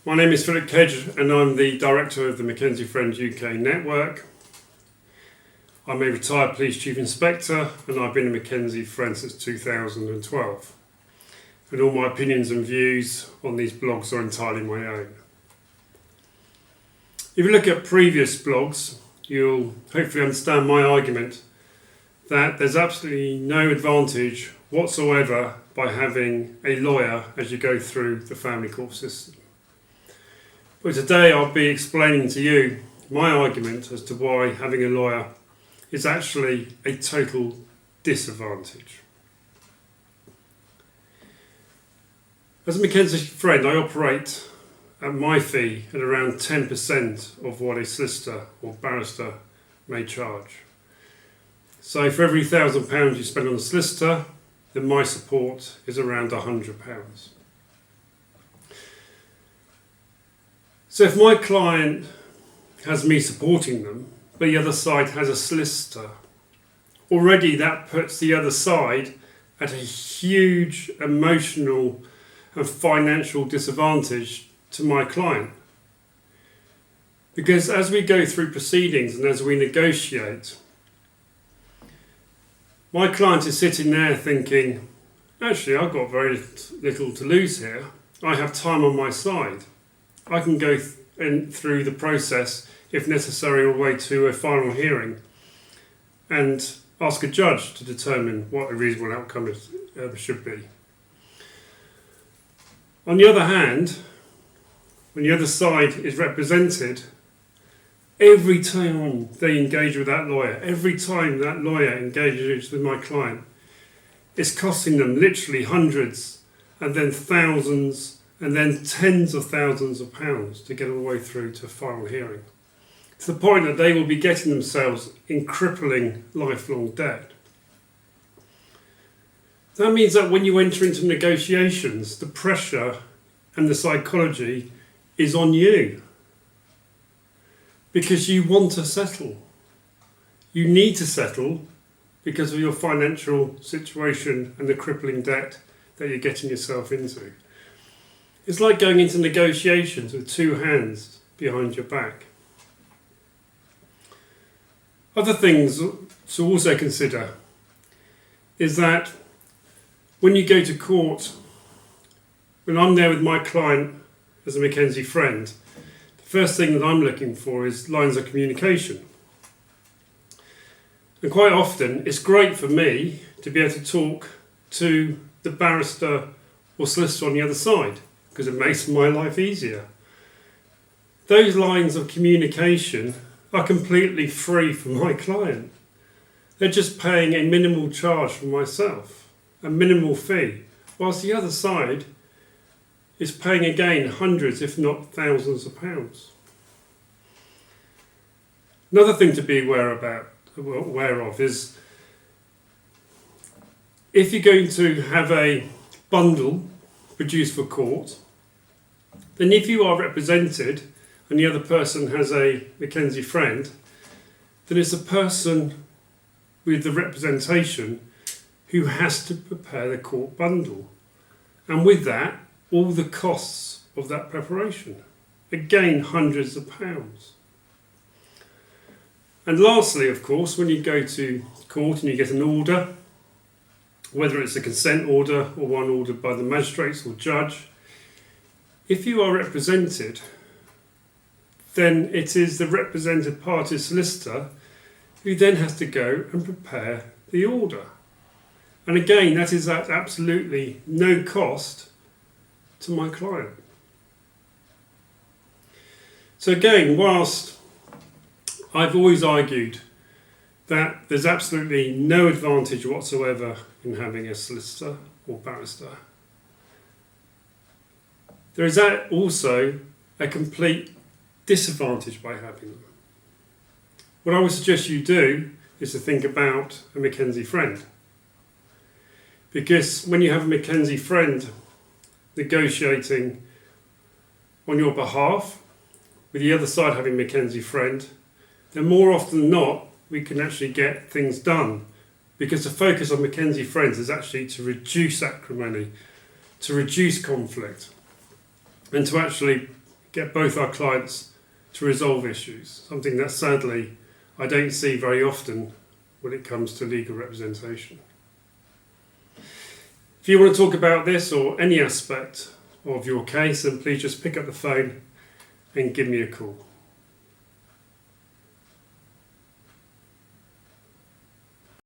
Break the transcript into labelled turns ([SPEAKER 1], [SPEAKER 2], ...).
[SPEAKER 1] My name is Philip Kedge and I'm the Director of the McKenzie Friends UK Network. I'm a retired Police Chief Inspector and I've been a McKenzie friend since 2012. And all my opinions and views on these blogs are entirely my own. If you look at previous blogs, you'll hopefully understand my argument that there's absolutely no advantage whatsoever by having a lawyer as you go through the family court system. But today I'll be explaining to you my argument as to why having a lawyer is actually a total disadvantage. As a McKenzie friend, I operate at my fee at around 10% of what a solicitor or barrister may charge. So for every £1,000 you spend on a solicitor, then my support is around £100. So if my client has me supporting them, but the other side has a solicitor, already that puts the other side at a huge emotional and financial disadvantage to my client. Because as we go through proceedings and as we negotiate, my client is sitting there thinking, actually I've got very little to lose here. I have time on my side. I can go through the process, if necessary, all the way to a final hearing and ask a judge to determine what a reasonable outcome should be. On the other hand, when the other side is represented, every time they engage with that lawyer, every time that lawyer engages with my client, it's costing them literally hundreds and then thousands and then tens of thousands of pounds to get all the way through to a final hearing, to the point that they will be getting themselves in crippling lifelong debt. That means that when you enter into negotiations, the pressure and the psychology is on you because you want to settle. You need to settle because of your financial situation and the crippling debt that you're getting yourself into. It's like going into negotiations with two hands behind your back. Other things to also consider is that when you go to court, when I'm there with my client as a McKenzie friend, the first thing that I'm looking for is lines of communication. And quite often it's great for me to be able to talk to the barrister or solicitor on the other side, because it makes my life easier. Those lines of communication are completely free for my client. They're just paying a minimal charge for myself, a minimal fee, whilst the other side is paying again hundreds, if not thousands of pounds. Another thing to be aware of is if you're going to have a bundle produced for court, then if you are represented and the other person has a McKenzie friend, then it's the person with the representation who has to prepare the court bundle. And with that, all the costs of that preparation. Again, hundreds of pounds. And lastly, of course, when you go to court and you get an order, whether it's a consent order or one ordered by the magistrates or judge, if you are represented, then it is the represented party's solicitor who then has to go and prepare the order. And again, that is at absolutely no cost to my client. So again, whilst I've always argued that there's absolutely no advantage whatsoever in having a solicitor or barrister, there is also a complete disadvantage by having them. What I would suggest you do is to think about a McKenzie friend. Because when you have a McKenzie friend negotiating on your behalf, with the other side having a McKenzie friend, then more often than not, we can actually get things done. Because the focus of McKenzie friends is actually to reduce acrimony, to reduce conflict, and to actually get both our clients to resolve issues, something that sadly I don't see very often when it comes to legal representation. If you want to talk about this or any aspect of your case, then please just pick up the phone and give me a call.